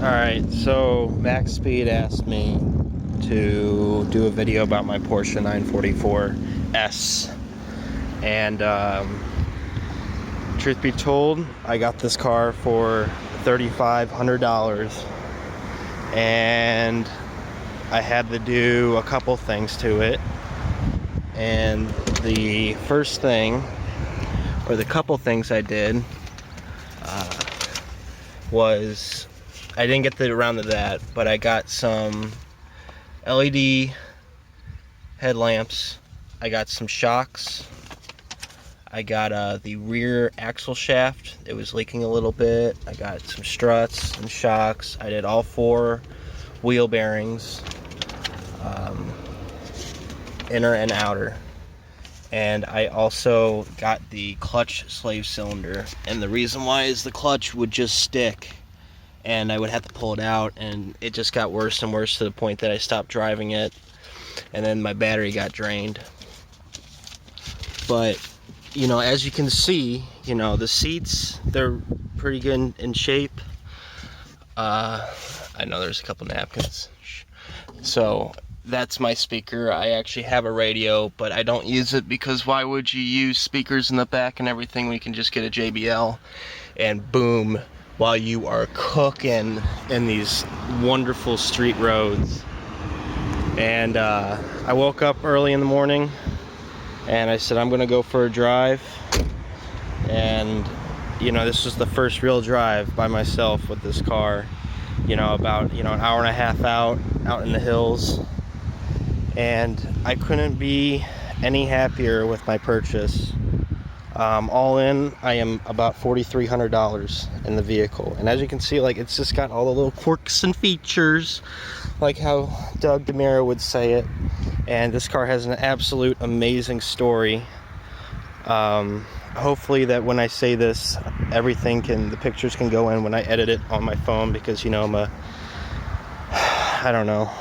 Alright, so Max Speed asked me to do a video about my Porsche 944S. And truth be told, I got this car for $3,500. And I had to do a couple things to it. And the first thing, or the couple things I did, was I didn't get around to that, but I got some LED headlamps, I got some shocks, I got the rear axle shaft, it was leaking a little bit, I got some struts and shocks, I did all 4 wheel bearings, inner and outer. And I also got the clutch slave cylinder, and the reason why is the clutch would just stick and I would have to pull it out, and it just got worse and worse to the point that I stopped driving it, and then my battery got drained. But you know, as you can see, you know, the seats, they're pretty good in shape. I know there's a couple napkins. So that's my speaker. I actually have a radio, but I don't use it because why would you use speakers in the back and everything when you can just get a JBL and boom, while you are cooking in these wonderful street roads. And I woke up early in the morning and I said I'm gonna go for a drive. And you know, this was the first real drive by myself with this car. You know, about an hour and a half out in the hills. And I couldn't be any happier with my purchase. All in, I am about $4,300 in the vehicle. And as you can see, like, it's just got all the little quirks and features, like how Doug DeMuro would say it. And this car has an absolute amazing story. Hopefully that when I say this, the pictures can go in when I edit it on my phone, because, you know, I don't know,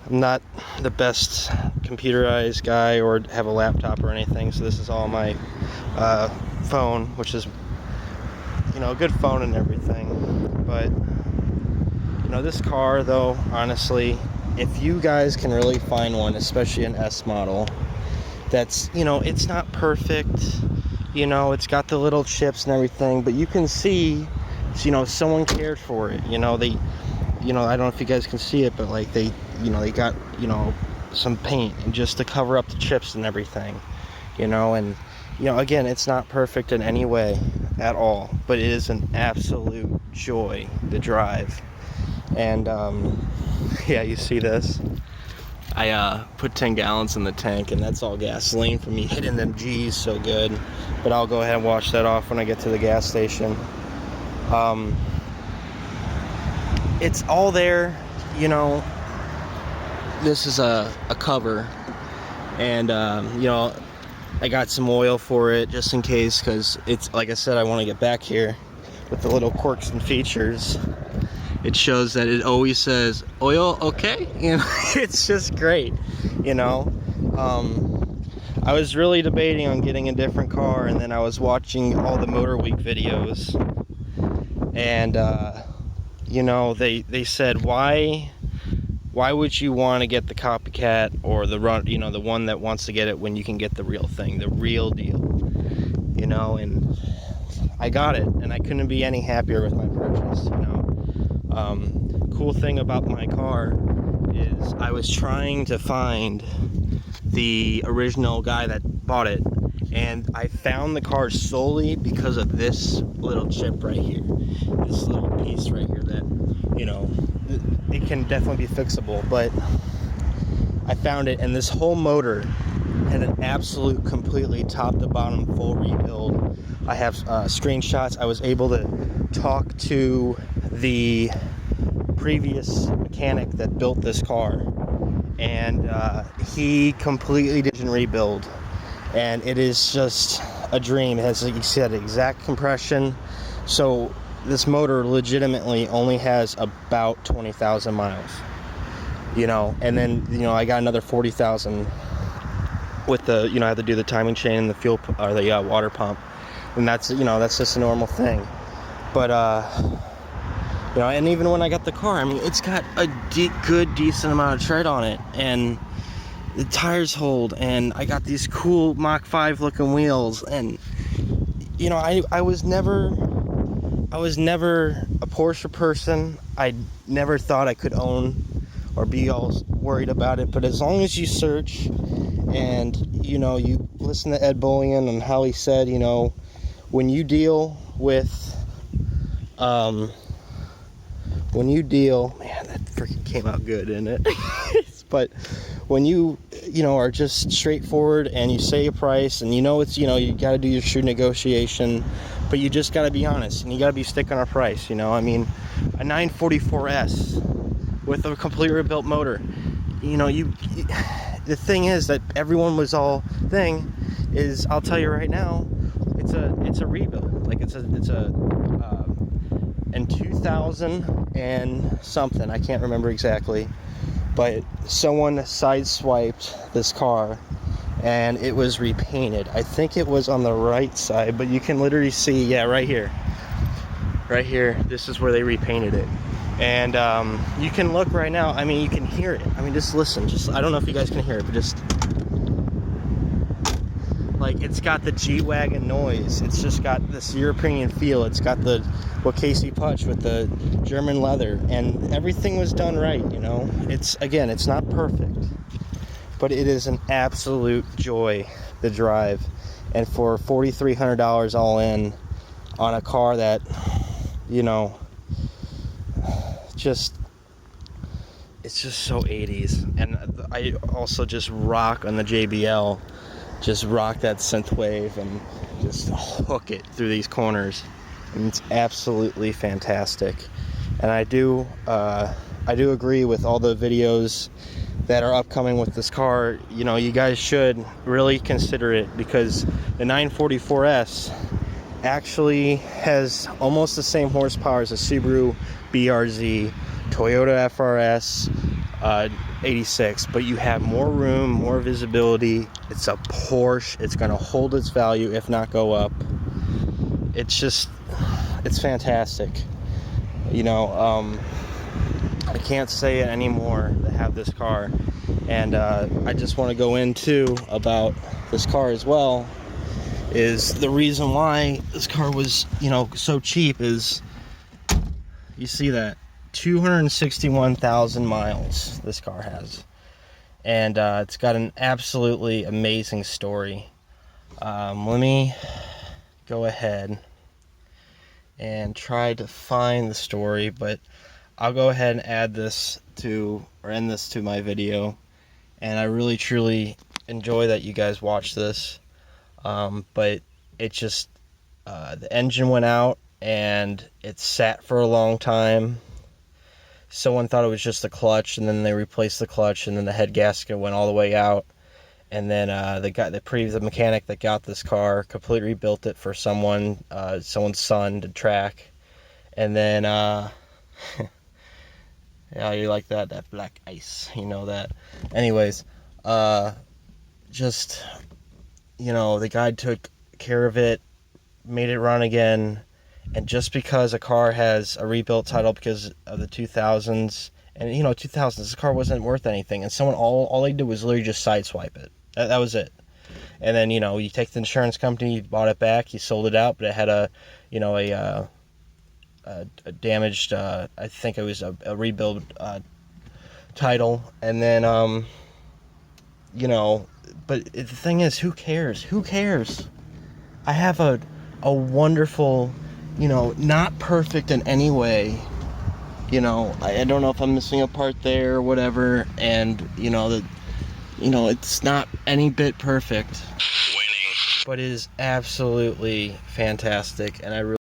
I'm not the best computerized guy or have a laptop or anything, so this is all my phone, which is, you know, a good phone and everything. But, you know, this car, though, honestly, if you guys can really find one, especially an S model, that's, you know, it's not perfect, you know, it's got the little chips and everything, but you can see, you know, someone cared for it. You know, I don't know if you guys can see it, but like they got, you know, some paint and just to cover up the chips and everything, you know. And, you know, again, it's not perfect in any way at all, but it is an absolute joy to drive. And yeah, you see this, I put 10 gallons in the tank, and that's all gasoline from me hitting them G's so good. But I'll go ahead and wash that off when I get to the gas station. It's all there, you know. This is a cover, and you know, I got some oil for it just in case, because it's, like I said, I want to get back here with the little quirks and features. It shows that it always says oil okay, you know. It's just great, you know. I was really debating on getting a different car, and then I was watching all the Motor Week videos, and you know, they said, why would you want to get the copycat or the one that wants to get it when you can get the real thing, the real deal, you know. And I got it, and I couldn't be any happier with my purchase, you know. Cool thing about my car is I was trying to find the original guy that bought it, and I found the car solely because of this little chip right here, this little piece right here that, you know, it can definitely be fixable. But I found it, and this whole motor had an absolute, completely top to bottom full rebuild. I have screenshots. I was able to talk to the previous mechanic that built this car, and he completely did a rebuild, and it is just a dream. It has, like you said, exact compression. So this motor legitimately only has about 20,000 miles, you know. And then, you know, I got another 40,000 with the, you know, I had to do the timing chain and the fuel, or the water pump, and that's, you know, that's just a normal thing. But You know, and even when I got the car, I mean, it's got a good, decent amount of tread on it, and the tires hold, and I got these cool Mach 5 looking wheels, and you know, I was never a Porsche person. I never thought I could own or be all worried about it, but as long as you search and, you know, you listen to Ed Bullion and how he said, you know, when you deal with, man, that freaking came out good, didn't it? But when you know, are just straightforward and you say a price and you know it's, you know, you got to do your true negotiation, but you just got to be honest and you got to be stick on a price, you know. I mean, a 944S with a completely rebuilt motor, you know, the thing is that everyone was all thing is, I'll tell you right now, it's a rebuild. Like it's a in 2000 and something, I can't remember exactly, but someone sideswiped this car and it was repainted. I think it was on the right side, but you can literally see, yeah, right here, this is where they repainted it. And you can look right now, I mean, you can hear it. I mean, just listen, I don't know if you guys can hear it, but just, like, it's got the G-Wagon noise. It's just got this European feel. It's got what Casey Putsch with the German leather, and everything was done right, you know. It's not perfect, but it is an absolute joy to drive. And for $4,300 all in on a car that, you know, it's just so 80s. And I also just rock on the JBL, just rock that synth wave and just hook it through these corners, and it's absolutely fantastic. And I do agree with all the videos that are upcoming with this car. You know, you guys should really consider it, because the 944S actually has almost the same horsepower as a Subaru BRZ, Toyota FRS 86, but you have more room, more visibility. It's a Porsche. It's going to hold its value, if not go up. It's fantastic. You know, I can't say it anymore to have this car. And I just want to go into about this car as well. Is the reason why this car was, you know, so cheap is, you see that 261,000 miles this car has, and it's got an absolutely amazing story. Let me go ahead and try to find the story, but I'll go ahead and add this to, or end this to my video. And I really truly enjoy that you guys watch this, but it just the engine went out and it sat for a long time. Someone thought it was just the clutch, and then they replaced the clutch, and then the head gasket went all the way out. And then the mechanic that got this car completely rebuilt it for someone's son to track. And then yeah, you like that black ice, you know that. Anyways, just, you know, the guy took care of it, made it run again. And just because a car has a rebuilt title because of the 2000s, and, you know, 2000s, this car wasn't worth anything, and someone, all they did was literally just sideswipe it. That was it. And then, you know, you take the insurance company, you bought it back, you sold it out, but it had a damaged, I think it was a rebuild title. And then, you know, but the thing is, who cares? Who cares? I have a wonderful, you know, not perfect in any way, you know, I don't know if I'm missing a part there or whatever, and, you know, it's not any bit perfect, but it is absolutely fantastic, and I really